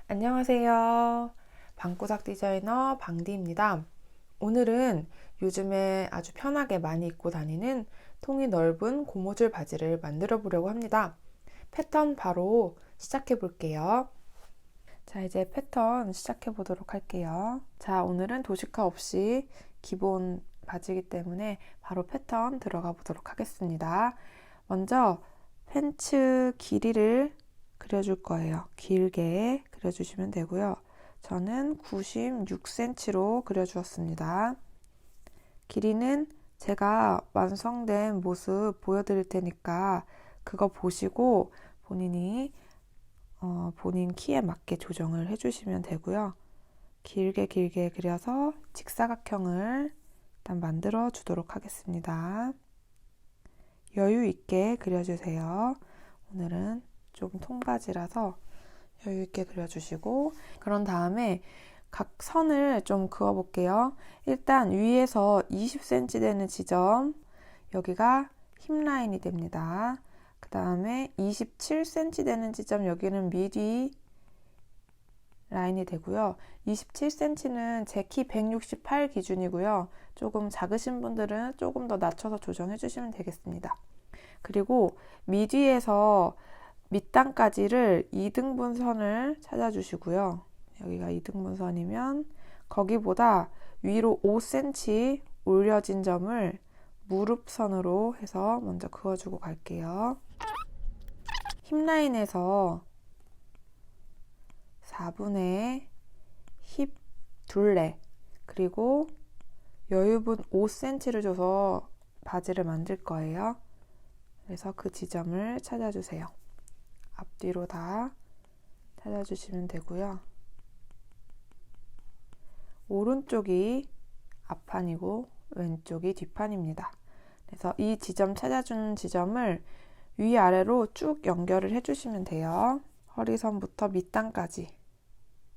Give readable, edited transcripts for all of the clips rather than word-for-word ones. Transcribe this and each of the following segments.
안녕하세요. 방구석 디자이너 방디입니다. 오늘은 요즘에 아주 편하게 많이 입고 다니는 통이 넓은 고무줄 바지를 만들어 보려고 합니다. 패턴 바로 시작해 볼게요. 자, 이제 패턴 시작해 보도록 할게요. 자, 오늘은 도식화 없이 기본 바지이기 때문에 바로 패턴 들어가 보도록 하겠습니다. 먼저 팬츠 길이를 그려줄 거예요. 길게 그려주시면 되고요. 저는 96cm로 그려주었습니다. 길이는 제가 완성된 모습 보여드릴 테니까 그거 보시고 본인이 본인 키에 맞게 조정을 해주시면 되고요. 길게 그려서 직사각형을 일단 만들어 주도록 하겠습니다. 여유 있게 그려주세요. 오늘은 좀 통바지라서 여유 있게 그려주시고, 그런 다음에 각 선을 좀 그어 볼게요. 일단 위에서 20cm 되는 지점, 여기가 힙 라인이 됩니다. 그 다음에 27cm 되는 지점, 여기는 미디 라인이 되고요. 27cm는 제 키 168 기준이고요. 조금 작으신 분들은 조금 더 낮춰서 조정해 주시면 되겠습니다. 그리고 미디에서 밑단까지를 2등분 선을 찾아주시고요. 여기가 2등분 선이면 거기보다 위로 5cm 올려진 점을 무릎선으로 해서 먼저 그어주고 갈게요. 힙라인에서 4분의 힙 둘레, 그리고 여유분 5cm를 줘서 바지를 만들 거예요. 그래서 그 지점을 찾아주세요. 앞뒤로 다 찾아주시면 되고요. 오른쪽이 앞판이고 왼쪽이 뒷판입니다. 그래서 이 지점 찾아주는 지점을 위아래로 쭉 연결을 해주시면 돼요. 허리선부터 밑단까지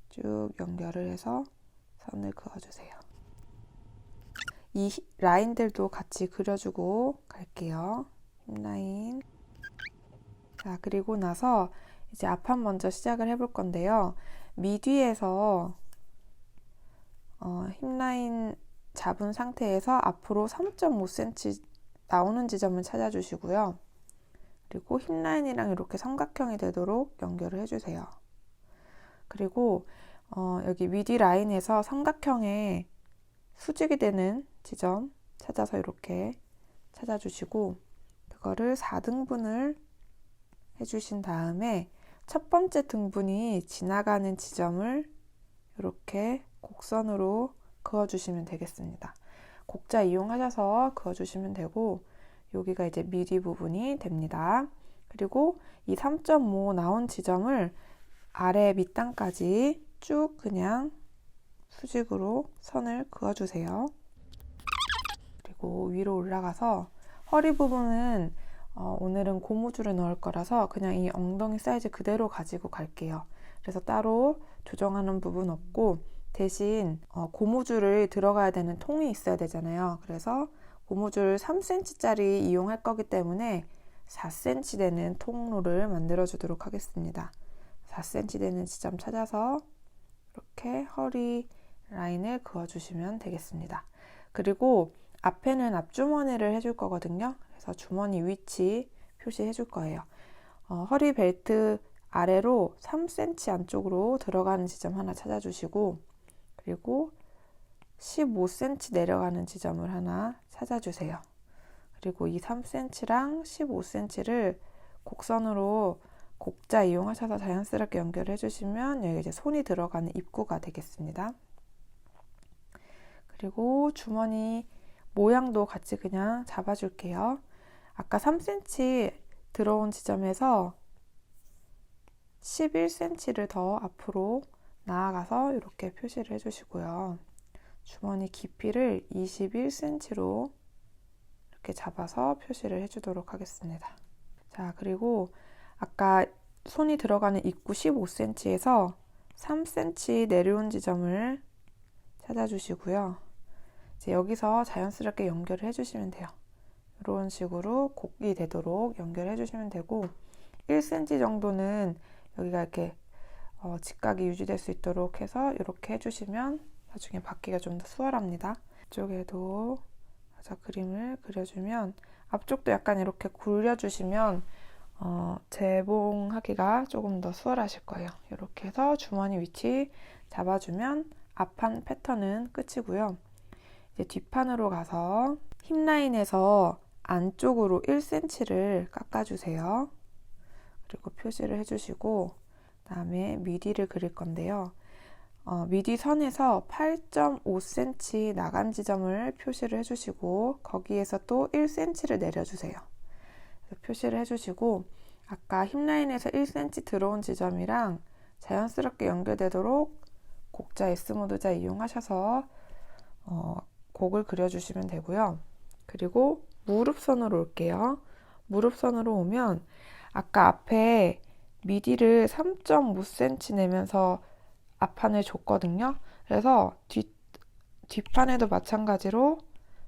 쭉 연결을 해서 선을 그어주세요. 이 라인들도 같이 그려주고 갈게요. 힙라인. 자, 그리고 나서 이제 앞판 먼저 시작을 해볼 건데요. 미디에서 힙라인 잡은 상태에서 앞으로 3.5cm 나오는 지점을 찾아주시고요. 그리고 힙라인이랑 이렇게 삼각형이 되도록 연결을 해주세요. 그리고 여기 미디 라인에서 삼각형에 수직이 되는 지점 찾아서 이렇게 찾아주시고, 그거를 4등분을 해주신 다음에 첫 번째 등분이 지나가는 지점을 이렇게 곡선으로 그어주시면 되겠습니다. 곡자 이용하셔서 그어주시면 되고, 여기가 이제 미디 부분이 됩니다. 그리고 이 3.5 나온 지점을 아래 밑단까지 쭉 그냥 수직으로 선을 그어주세요. 그리고 위로 올라가서 허리 부분은 오늘은 고무줄을 넣을 거라서 그냥 이 엉덩이 사이즈 그대로 가지고 갈게요. 그래서 따로 조정하는 부분 없고, 대신 고무줄을 들어가야 되는 통이 있어야 되잖아요. 그래서 고무줄 3cm짜리 이용할 거기 때문에 4cm 되는 통로를 만들어 주도록 하겠습니다. 4cm 되는 지점 찾아서 이렇게 허리 라인을 그어주시면 되겠습니다. 그리고 앞에는 앞주머니를 해줄 거거든요. 그래서 주머니 위치 표시해 줄 거예요. 허리 벨트 아래로 3cm 안쪽으로 들어가는 지점 하나 찾아주시고, 그리고 15cm 내려가는 지점을 하나 찾아주세요. 그리고 이 3cm랑 15cm를 곡선으로 곡자 이용하셔서 자연스럽게 연결해 주시면 여기 이제 손이 들어가는 입구가 되겠습니다. 그리고 주머니 모양도 같이 그냥 잡아줄게요. 아까 3cm 들어온 지점에서 11cm를 더 앞으로 나아가서 이렇게 표시를 해주시고요. 주머니 깊이를 21cm로 이렇게 잡아서 표시를 해주도록 하겠습니다. 자, 그리고 아까 손이 들어가는 입구 15cm에서 3cm 내려온 지점을 찾아주시고요. 이제 여기서 자연스럽게 연결을 해주시면 돼요. 이런 식으로 곡이 되도록 연결해 주시면 되고, 1cm 정도는 여기가 이렇게 직각이 유지될 수 있도록 해서 이렇게 해주시면 나중에 받기가 좀 더 수월합니다. 이쪽에도 마저 그림을 그려주면 앞쪽도 약간 이렇게 굴려주시면 재봉하기가 조금 더 수월하실 거예요. 이렇게 해서 주머니 위치 잡아주면 앞판 패턴은 끝이고요. 이제 뒷판으로 가서 힙 라인에서 안쪽으로 1cm를 깎아주세요. 그리고 표시를 해주시고 그다음에 미디를 그릴 건데요. 미디 선에서 8.5cm 나간 지점을 표시를 해주시고 거기에서 또 1cm를 내려주세요. 표시를 해주시고 아까 힙 라인에서 1cm 들어온 지점이랑 자연스럽게 연결되도록 곡자 S모드자 이용하셔서 곡을 그려주시면 되고요. 그리고 무릎선으로 올게요. 무릎선으로 오면 아까 앞에 미디를 3.5cm 내면서 앞판을 줬거든요. 그래서 뒷판에도 마찬가지로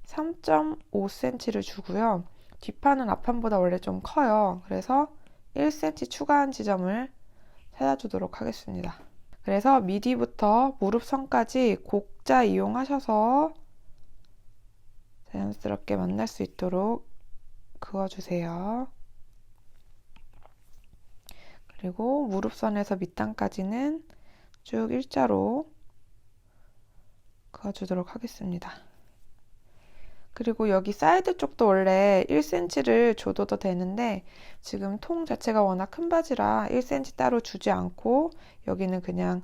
3.5cm를 주고요. 뒷판은 앞판보다 원래 좀 커요. 그래서 1cm 추가한 지점을 찾아주도록 하겠습니다. 그래서 미디부터 무릎선까지 곡자 이용하셔서 자연스럽게 만날 수 있도록 그어주세요. 그리고 무릎선에서 밑단까지는 쭉 일자로 그어주도록 하겠습니다. 그리고 여기 사이드 쪽도 원래 1cm를 줘도 되는데 지금 통 자체가 워낙 큰 바지라 1cm 따로 주지 않고 여기는 그냥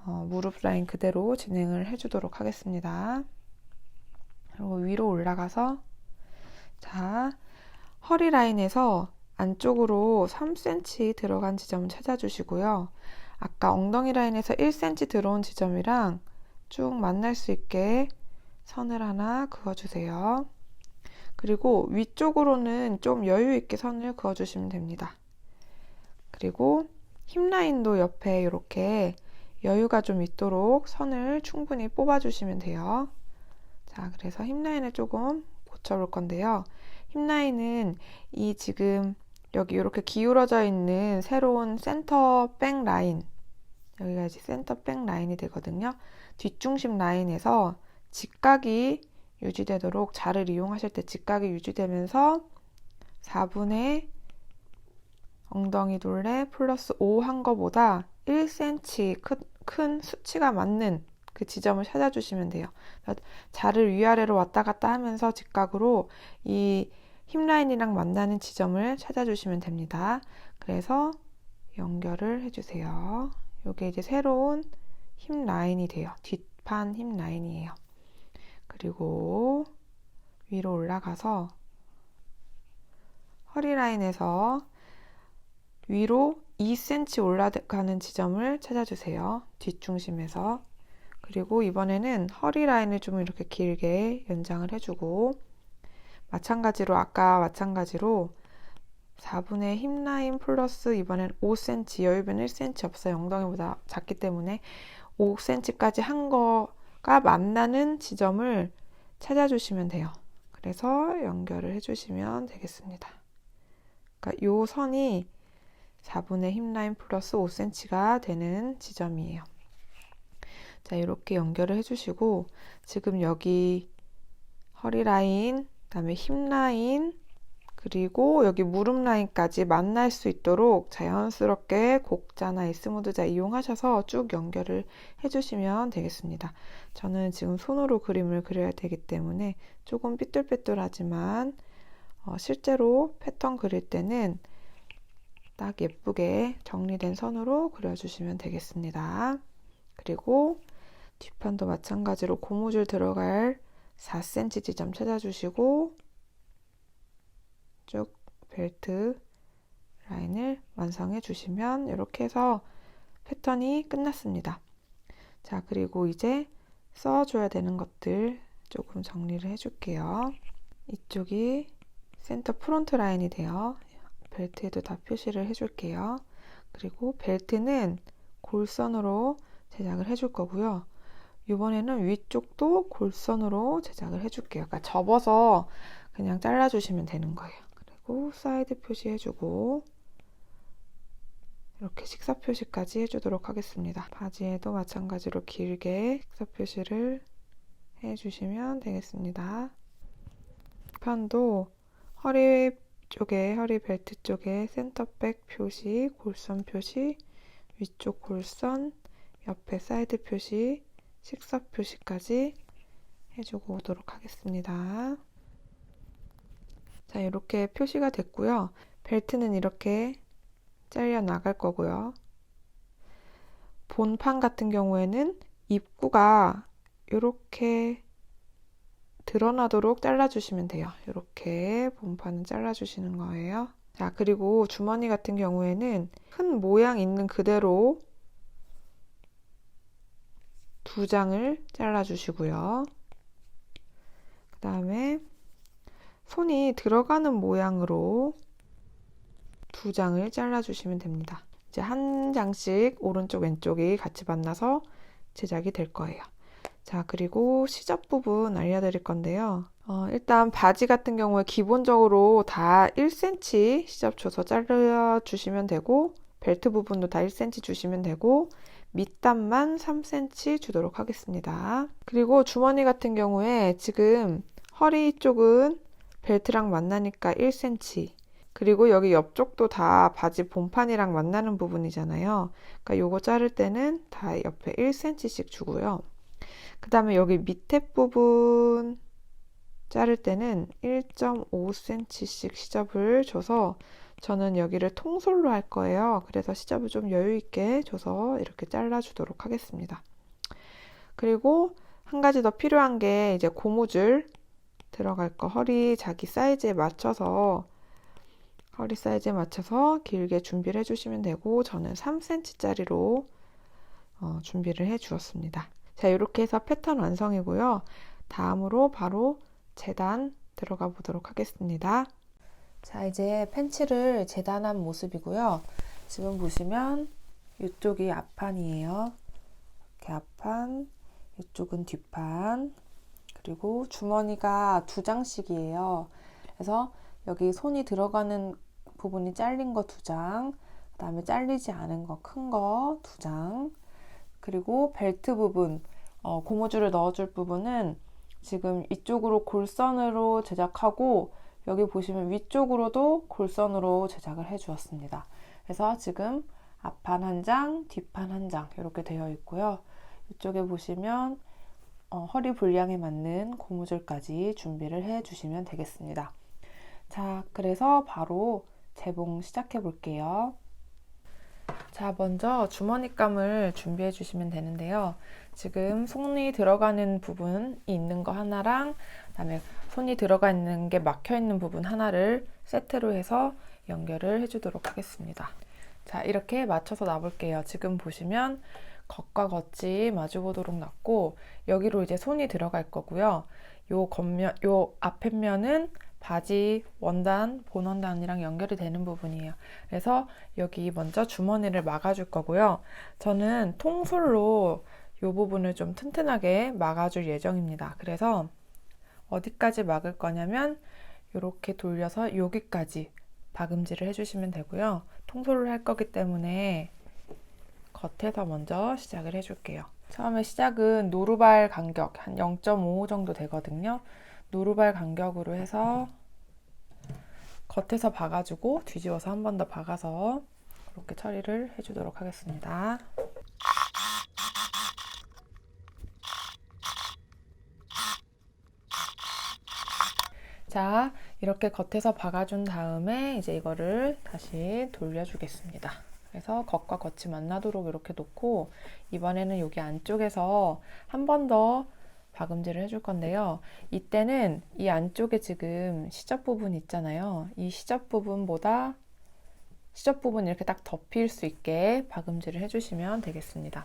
무릎 라인 그대로 진행을 해주도록 하겠습니다. 그리고 위로 올라가서 자 허리 라인에서 안쪽으로 3cm 들어간 지점을 찾아주시고요. 아까 엉덩이 라인에서 1cm 들어온 지점이랑 쭉 만날 수 있게 선을 하나 그어주세요. 그리고 위쪽으로는 좀 여유 있게 선을 그어주시면 됩니다. 그리고 힙 라인도 옆에 이렇게 여유가 좀 있도록 선을 충분히 뽑아주시면 돼요. 자, 그래서 힙 라인을 조금 고쳐볼 건데요. 힙 라인은 이 지금 여기 이렇게 기울어져 있는 새로운 센터 백 라인, 여기가 이제 센터 백 라인이 되거든요. 뒷중심 라인에서 직각이 유지되도록 자를 이용하실 때 직각이 유지되면서 4분의 엉덩이 둘레 플러스 5 한 거보다 1cm 큰 수치가 맞는 그 지점을 찾아주시면 돼요. 자를 위아래로 왔다 갔다 하면서 직각으로 이 힙 라인이랑 만나는 지점을 찾아주시면 됩니다. 그래서 연결을 해주세요. 이게 이제 새로운 힙 라인이 돼요. 뒷판 힙 라인이에요. 그리고 위로 올라가서 허리 라인에서 위로 2cm 올라가는 지점을 찾아주세요. 뒷중심에서. 그리고 이번에는 허리 라인을 좀 이렇게 길게 연장을 해주고 마찬가지로 아까 마찬가지로 4분의 힙 라인 플러스 이번엔 5cm, 여유변 1cm 없어요. 엉덩이보다 작기 때문에 5cm까지 한 거가 만나는 지점을 찾아주시면 돼요. 그래서 연결을 해주시면 되겠습니다. 그러니까 이 선이 4분의 힙 라인 플러스 5cm가 되는 지점이에요. 자, 이렇게 연결을 해주시고 지금 여기 허리 라인, 그다음에 힙 라인, 그리고 여기 무릎 라인까지 만날 수 있도록 자연스럽게 곡자나 S모드자 이용하셔서 쭉 연결을 해주시면 되겠습니다. 저는 지금 손으로 그림을 그려야 되기 때문에 조금 삐뚤빼뚤하지만 실제로 패턴 그릴 때는 딱 예쁘게 정리된 선으로 그려주시면 되겠습니다. 그리고 뒷판도 마찬가지로 고무줄 들어갈 4cm 지점 찾아주시고 쭉 벨트 라인을 완성해 주시면 이렇게 해서 패턴이 끝났습니다. 자, 그리고 이제 써줘야 되는 것들 조금 정리를 해줄게요. 이쪽이 센터 프론트 라인이 돼요. 벨트에도 다 표시를 해줄게요. 그리고 벨트는 골선으로 제작을 해줄 거고요. 이번에는 위쪽도 골선으로 제작을 해줄게요. 그러니까 접어서 그냥 잘라주시면 되는 거예요. 그리고 사이드 표시해주고 이렇게 식사 표시까지 해주도록 하겠습니다. 바지에도 마찬가지로 길게 식사 표시를 해주시면 되겠습니다. 편도 허리 쪽에, 허리 벨트 쪽에 센터백 표시, 골선 표시, 위쪽 골선, 옆에 사이드 표시, 식사 표시까지 해주고 오도록 하겠습니다. 자, 이렇게 표시가 됐고요. 벨트는 이렇게 잘려 나갈 거고요. 본판 같은 경우에는 입구가 이렇게 드러나도록 잘라주시면 돼요. 이렇게 본판은 잘라주시는 거예요. 자, 그리고 주머니 같은 경우에는 큰 모양 있는 그대로 2장을 잘라주시고요. 그 다음에 손이 들어가는 모양으로 2장을 잘라주시면 됩니다. 이제 한 장씩 오른쪽 왼쪽이 같이 만나서 제작이 될 거예요. 자, 그리고 시접 부분 알려드릴 건데요. 일단 바지 같은 경우에 기본적으로 다 1cm 시접 줘서 잘라주시면 되고, 벨트 부분도 다 1cm 주시면 되고, 밑단만 3cm 주도록 하겠습니다. 그리고 주머니 같은 경우에 지금 허리 쪽은 벨트랑 만나니까 1cm, 그리고 여기 옆쪽도 다 바지 본판이랑 만나는 부분이잖아요. 그러니까 요거 자를 때는 다 옆에 1cm씩 주고요. 그 다음에 여기 밑에 부분 자를 때는 1.5cm씩 시접을 줘서 저는 여기를 통솔로 할 거예요. 그래서 시접을 좀 여유 있게 줘서 이렇게 잘라주도록 하겠습니다. 그리고 한 가지 더 필요한 게 이제 고무줄 들어갈 거, 허리 자기 사이즈에 맞춰서 허리 사이즈에 맞춰서 길게 준비를 해주시면 되고, 저는 3cm짜리로 준비를 해 주었습니다. 자, 이렇게 해서 패턴 완성이고요. 다음으로 바로 재단 들어가 보도록 하겠습니다. 자, 이제 팬츠를 재단한 모습이고요. 지금 보시면 이쪽이 앞판이에요. 이렇게 앞판, 이쪽은 뒷판, 그리고 주머니가 2장씩이에요. 그래서 여기 손이 들어가는 부분이 잘린 거 2장, 그 다음에 잘리지 않은 거 큰 거 2장, 그리고 벨트 부분, 고무줄을 넣어줄 부분은 지금 이쪽으로 골선으로 제작하고, 여기 보시면 위쪽으로도 골선으로 제작을 해 주었습니다. 그래서 지금 앞판 1장, 뒷판 1장 이렇게 되어 있고요. 이쪽에 보시면 허리 분량에 맞는 고무줄까지 준비를 해 주시면 되겠습니다. 자, 그래서 바로 재봉 시작해 볼게요. 자, 먼저 주머니감을 준비해 주시면 되는데요. 지금 손이 들어가는 부분이 있는 거 하나랑, 그다음에 손이 들어가 있는 게 막혀 있는 부분 하나를 세트로 해서 연결을 해 주도록 하겠습니다. 자, 이렇게 맞춰서 놔볼게요. 지금 보시면 겉과 겉이 마주보도록 놨고, 여기로 이제 손이 들어갈 거고요. 요 앞에면은 바지 원단, 본원단이랑 연결이 되는 부분이에요. 그래서 여기 먼저 주머니를 막아줄 거고요. 저는 통솔로 이 부분을 좀 튼튼하게 막아줄 예정입니다. 그래서 어디까지 막을 거냐면 이렇게 돌려서 여기까지 박음질을 해주시면 되고요. 통솔을 할 거기 때문에 겉에서 먼저 시작을 해줄게요. 처음에 시작은 노루발 간격 한 0.5 정도 되거든요. 노루발 간격으로 해서 겉에서 박아주고 뒤집어서 한 번 더 박아서 이렇게 처리를 해주도록 하겠습니다. 자, 이렇게 겉에서 박아준 다음에 이제 이거를 다시 돌려주겠습니다. 그래서 겉과 겉이 만나도록 이렇게 놓고, 이번에는 여기 안쪽에서 한 번 더 박음질을 해줄 건데요. 이때는 이 안쪽에 지금 시접 부분 있잖아요. 이 시접 부분보다 시접 부분 이렇게 딱 덮일 수 있게 박음질을 해주시면 되겠습니다.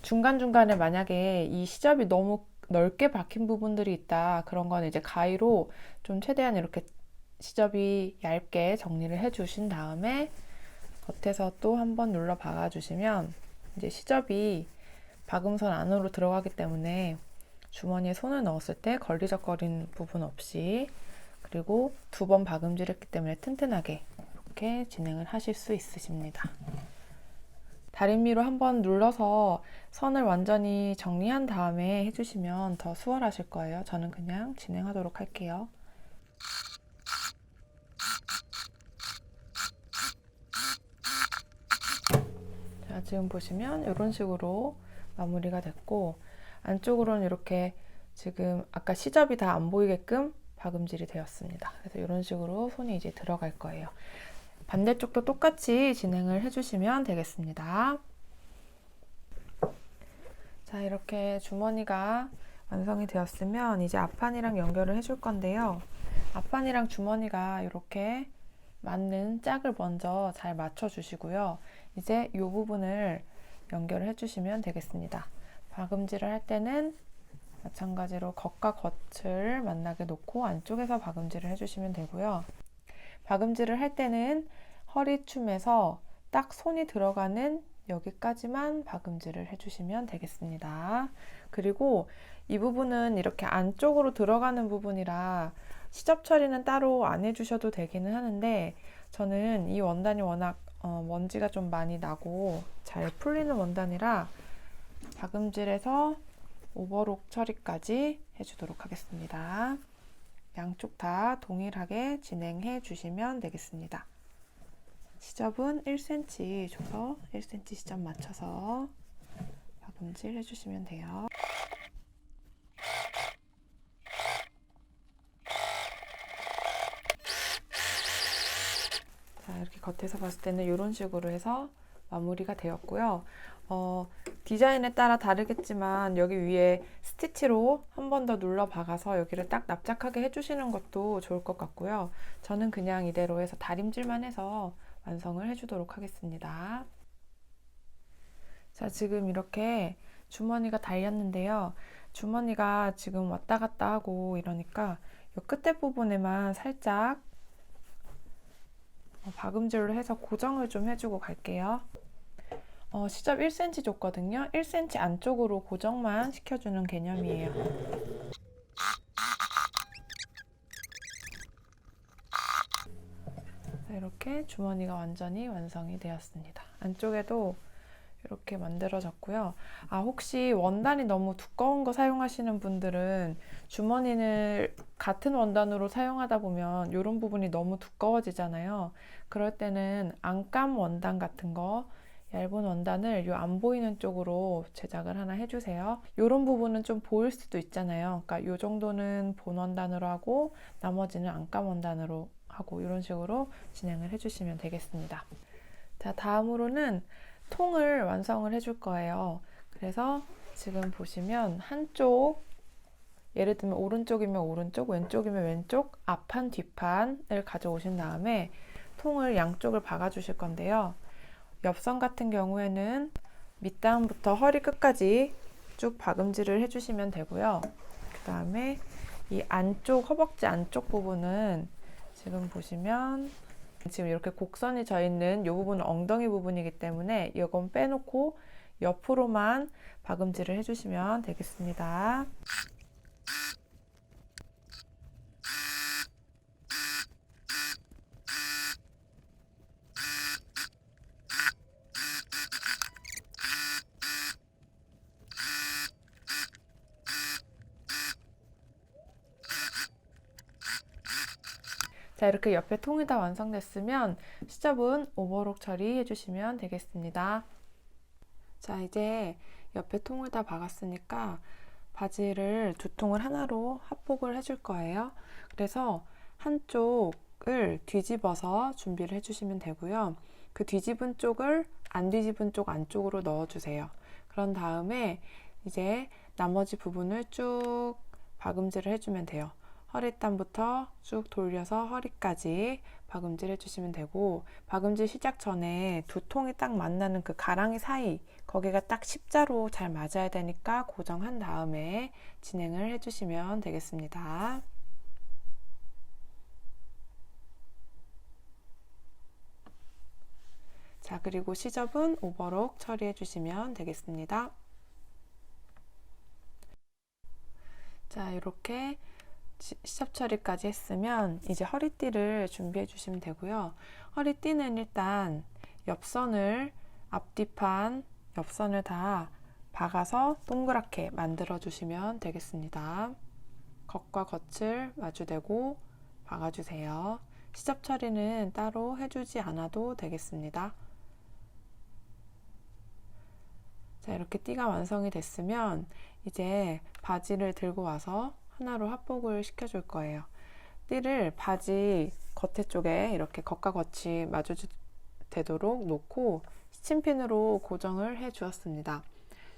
중간중간에 만약에 이 시접이 너무 넓게 박힌 부분들이 있다, 그런 건 이제 가위로 좀 최대한 이렇게 시접이 얇게 정리를 해주신 다음에 겉에서 또 한 번 눌러 박아주시면 이제 시접이 박음선 안으로 들어가기 때문에 주머니에 손을 넣었을 때 걸리적거리는 부분 없이, 그리고 2번 박음질했기 때문에 튼튼하게 이렇게 진행을 하실 수 있으십니다. 다림미로 한번 눌러서 선을 완전히 정리한 다음에 해주시면 더 수월하실 거예요. 저는 그냥 진행하도록 할게요. 자, 지금 보시면 이런 식으로 마무리가 됐고, 안쪽으로는 이렇게 지금 아까 시접이 다 안 보이게끔 박음질이 되었습니다. 그래서 이런 식으로 손이 이제 들어갈 거예요. 반대쪽도 똑같이 진행을 해주시면 되겠습니다. 자, 이렇게 주머니가 완성이 되었으면 이제 앞판이랑 연결을 해줄 건데요. 앞판이랑 주머니가 이렇게 맞는 짝을 먼저 잘 맞춰 주시고요. 이제 이 부분을 연결을 해주시면 되겠습니다. 박음질을 할 때는 마찬가지로 겉과 겉을 만나게 놓고 안쪽에서 박음질을 해주시면 되고요. 박음질을 할 때는 허리춤에서 딱 손이 들어가는 여기까지만 박음질을 해주시면 되겠습니다. 그리고 이 부분은 이렇게 안쪽으로 들어가는 부분이라 시접 처리는 따로 안 해주셔도 되기는 하는데, 저는 이 원단이 워낙 먼지가 좀 많이 나고 잘 풀리는 원단이라 박음질에서 오버록 처리까지 해주도록 하겠습니다. 양쪽 다 동일하게 진행해 주시면 되겠습니다. 시접은 1cm 줘서 1cm 시접 맞춰서 박음질 해주시면 돼요. 자, 이렇게 겉에서 봤을 때는 이런 식으로 해서 마무리가 되었고요. 디자인에 따라 다르겠지만 여기 위에 스티치로 한 번 더 눌러 박아서 여기를 딱 납작하게 해주시는 것도 좋을 것 같고요. 저는 그냥 이대로 해서 다림질만 해서 완성을 해주도록 하겠습니다. 자, 지금 이렇게 주머니가 달렸는데요. 주머니가 지금 왔다 갔다 하고 이러니까 이 끝에 부분에만 살짝 박음질로 해서 고정을 좀 해주고 갈게요. 시접 1cm 줬거든요. 1cm 안쪽으로 고정만 시켜주는 개념이에요. 이렇게 주머니가 완전히 완성이 되었습니다. 안쪽에도 이렇게 만들어졌고요. 혹시 원단이 너무 두꺼운 거 사용하시는 분들은 주머니를 같은 원단으로 사용하다 보면 이런 부분이 너무 두꺼워지잖아요. 그럴 때는 안감 원단 같은 거, 얇은 원단을 요 안 보이는 쪽으로 제작을 하나 해주세요. 이런 부분은 좀 보일 수도 있잖아요. 그러니까 요 정도는 본 원단으로 하고 나머지는 안감 원단으로 하고 이런 식으로 진행을 해주시면 되겠습니다. 자, 다음으로는 통을 완성을 해줄 거예요. 그래서 지금 보시면 한쪽, 예를 들면 오른쪽이면 오른쪽, 왼쪽이면 왼쪽, 앞판, 뒷판을 가져오신 다음에 통을 양쪽을 박아 주실 건데요. 옆선 같은 경우에는 밑단부터 허리 끝까지 쭉 박음질을 해주시면 되고요. 그 다음에 이 안쪽, 허벅지 안쪽 부분은 지금 보시면 지금 이렇게 곡선이 져 있는 이 부분은 엉덩이 부분이기 때문에 이건 빼놓고 옆으로만 박음질을 해주시면 되겠습니다. 자, 이렇게 옆에 통이 다 완성됐으면 시접은 오버록 처리해 주시면 되겠습니다. 자, 이제 옆에 통을 다 박았으니까 바지를 두 통을 하나로 합복을 해줄 거예요. 그래서 한쪽을 뒤집어서 준비를 해주시면 되고요. 그 뒤집은 쪽을 안 뒤집은 쪽 안쪽으로 넣어주세요. 그런 다음에 이제 나머지 부분을 쭉 박음질을 해주면 돼요. 허리단부터 쭉 돌려서 허리까지 박음질 해주시면 되고, 박음질 시작 전에 두 통이 딱 만나는 그 가랑이 사이, 거기가 딱 십자로 잘 맞아야 되니까 고정한 다음에 진행을 해주시면 되겠습니다. 자, 그리고 시접은 오버록 처리해 주시면 되겠습니다. 자, 이렇게 시접 처리까지 했으면 이제 허리띠를 준비해 주시면 되고요. 허리띠는 일단 옆선을 앞뒤판 옆선을 다 박아서 동그랗게 만들어 주시면 되겠습니다. 겉과 겉을 마주대고 박아주세요. 시접 처리는 따로 해주지 않아도 되겠습니다. 자, 이렇게 띠가 완성이 됐으면 이제 바지를 들고 와서 하나로 합복을 시켜줄 거예요. 띠를 바지 겉에 쪽에 이렇게 겉과 겉이 마주되도록 놓고 스친핀으로 고정을 해 주었습니다.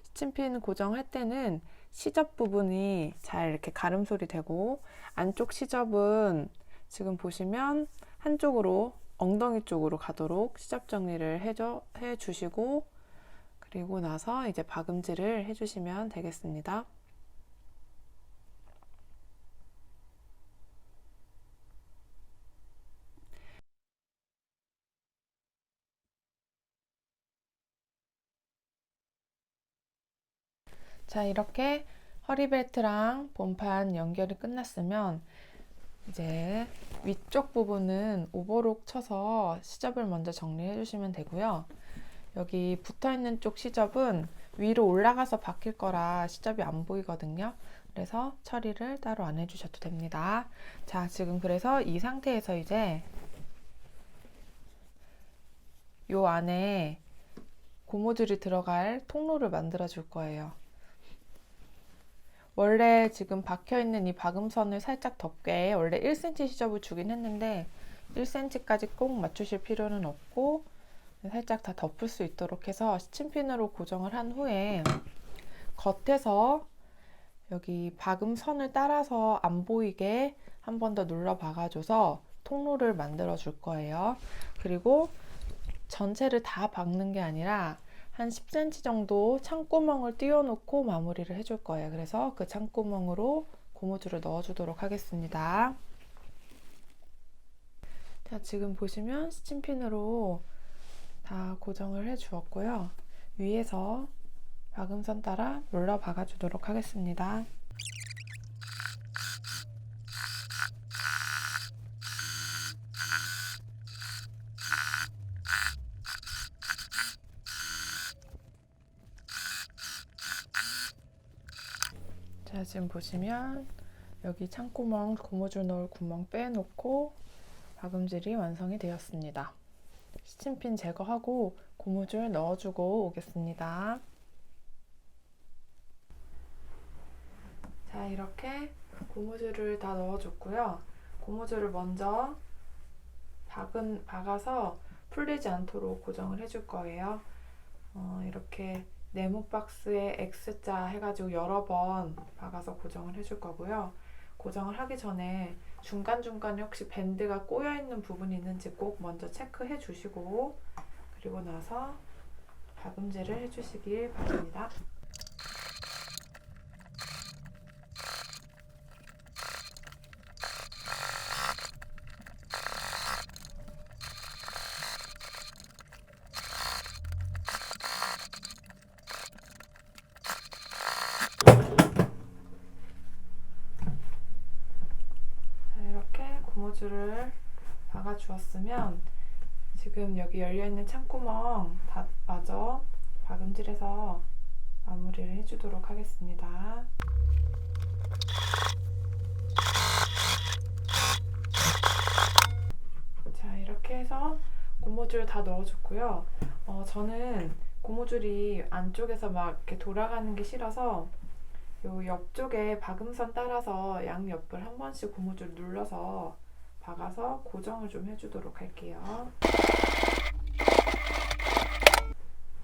스친핀 고정할 때는 시접 부분이 잘 이렇게 가름솔이 되고, 안쪽 시접은 지금 보시면 한쪽으로 엉덩이 쪽으로 가도록 시접 정리를 해 주시고, 그리고 나서 이제 박음질을 해주시면 되겠습니다. 자, 이렇게 허리벨트랑 본판 연결이 끝났으면 이제 위쪽 부분은 오버록 쳐서 시접을 먼저 정리해 주시면 되고요. 여기 붙어있는 쪽 시접은 위로 올라가서 박힐 거라 시접이 안 보이거든요. 그래서 처리를 따로 안 해주셔도 됩니다. 자, 지금 그래서 이 상태에서 이제 요 안에 고무줄이 들어갈 통로를 만들어 줄 거예요. 원래 지금 박혀있는 이 박음선을 살짝 덮게 원래 1cm 시접을 주긴 했는데 1cm까지 꼭 맞추실 필요는 없고 살짝 다 덮을 수 있도록 해서 스친핀으로 고정을 한 후에 겉에서 여기 박음선을 따라서 안 보이게 한 번 더 눌러 박아줘서 통로를 만들어 줄 거예요. 그리고 전체를 다 박는 게 아니라 한 10cm 정도 창구멍을 띄워놓고 마무리를 해줄 거예요. 그래서 그 창구멍으로 고무줄을 넣어주도록 하겠습니다. 자, 지금 보시면 스친핀으로 다 고정을 해 주었고요. 위에서 박음선 따라 눌러 박아 주도록 하겠습니다. 자, 지금 보시면 여기 창구멍 고무줄 넣을 구멍 빼놓고 박음질이 완성이 되었습니다. 스친핀 제거하고 고무줄 넣어주고 오겠습니다. 자, 이렇게 고무줄을 다 넣어줬고요. 고무줄을 먼저 박아서 풀리지 않도록 고정을 해줄 거예요. 이렇게 네모 박스에 X자 해가지고 여러 번 박아서 고정을 해줄 거고요. 고정을 하기 전에 중간중간에 혹시 밴드가 꼬여있는 부분이 있는지 꼭 먼저 체크해 주시고, 그리고 나서 박음질을 해주시길 바랍니다. 고무줄을 박아 주었으면 지금 여기 열려있는 창구멍 다 마저 박음질해서 마무리를 해주도록 하겠습니다. 자, 이렇게 해서 고무줄 다 넣어줬고요. 저는 고무줄이 안쪽에서 막 이렇게 돌아가는 게 싫어서 요 옆쪽에 박음선 따라서 양옆을 한 번씩 고무줄 눌러서 박아서 고정을 좀 해주도록 할게요.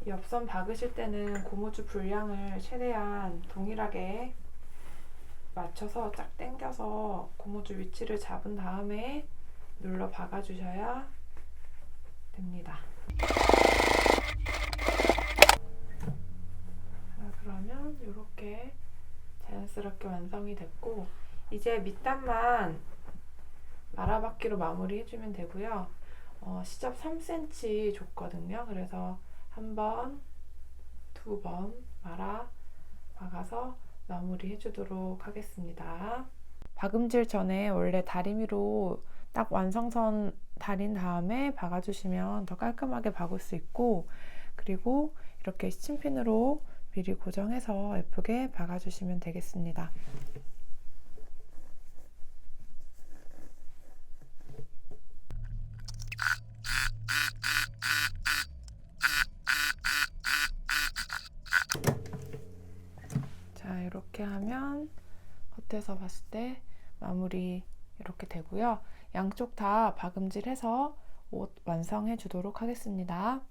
옆선 박으실 때는 고무줄 분량을 최대한 동일하게 맞춰서 쫙 당겨서 고무줄 위치를 잡은 다음에 눌러 박아주셔야 됩니다. 자, 그러면 이렇게 자연스럽게 완성이 됐고, 이제 밑단만 말아박기로 마무리 해주면 되고요. 시접 3cm 줬거든요. 그래서 한 번, 두 번 말아 박아서 마무리 해주도록 하겠습니다. 박음질 전에 원래 다리미로 딱 완성선 다린 다음에 박아주시면 더 깔끔하게 박을 수 있고, 그리고 이렇게 시침핀으로 미리 고정해서 예쁘게 박아주시면 되겠습니다. 자, 이렇게 하면 겉에서 봤을 때 마무리 이렇게 되고요. 양쪽 다 박음질해서 옷 완성해 주도록 하겠습니다.